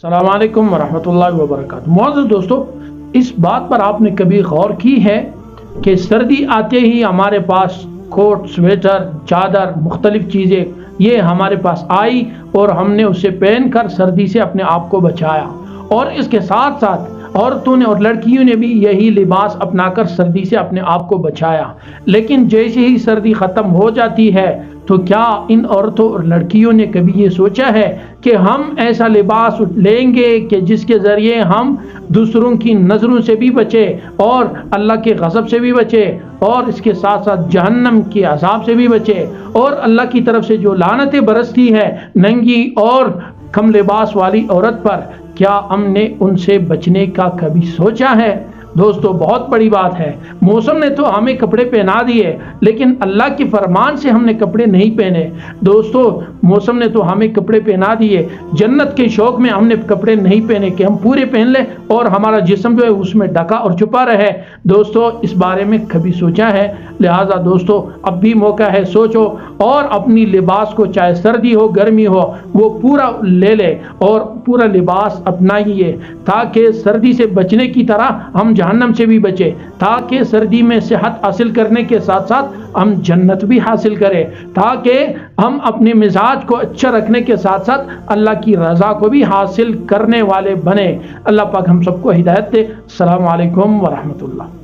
السلام علیکم ورحمۃ اللہ وبرکاتہ۔ معزز دوستو، اس بات پر آپ نے کبھی غور کی ہے کہ سردی آتے ہی ہمارے پاس کوٹ، سویٹر، چادر، مختلف چیزیں یہ ہمارے پاس آئی اور ہم نے اسے پہن کر سردی سے اپنے آپ کو بچایا، اور اس کے ساتھ ساتھ عورتوں نے اور لڑکیوں نے بھی یہی لباس اپنا کر سردی سے اپنے آپ کو بچایا۔ لیکن جیسے ہی سردی ختم ہو جاتی ہے تو کیا ان عورتوں اور لڑکیوں نے کبھی یہ سوچا ہے کہ ہم ایسا لباس لیں گے کہ جس کے ذریعے ہم دوسروں کی نظروں سے بھی بچے اور اللہ کے غضب سے بھی بچے، اور اس کے ساتھ ساتھ جہنم کے عذاب سے بھی بچے، اور اللہ کی طرف سے جو لعنتیں برستی ہے ننگی اور کم لباس والی عورت پر، کیا ہم نے ان سے بچنے کا کبھی سوچا ہے؟ دوستو، بہت بڑی بات ہے۔ موسم نے تو ہمیں کپڑے پہنا دیے، لیکن اللہ کے فرمان سے ہم نے کپڑے نہیں پہنے۔ دوستو، موسم نے تو ہمیں کپڑے پہنا دیے، جنت کے شوق میں ہم نے کپڑے نہیں پہنے کہ ہم پورے پہن لیں اور ہمارا جسم جو ہے اس میں ڈھکا اور چھپا رہے۔ دوستو، اس بارے میں کبھی سوچا ہے؟ لہٰذا دوستو، اب بھی موقع ہے، سوچو اور اپنی لباس کو، چاہے سردی ہو گرمی ہو، وہ پورا لے لے اور پورا لباس اپنائیے، تاکہ سردی سے بچنے کی طرح ہم جہنم سے بھی بچے، تاکہ سردی میں صحت حاصل کرنے کے ساتھ ساتھ ہم جنت بھی حاصل کریں، تاکہ ہم اپنے مزاج کو اچھا رکھنے کے ساتھ ساتھ اللہ کی رضا کو بھی حاصل کرنے والے بنے۔ اللہ پاک ہم سب کو ہدایت دے۔ السلام علیکم ورحمۃ اللہ۔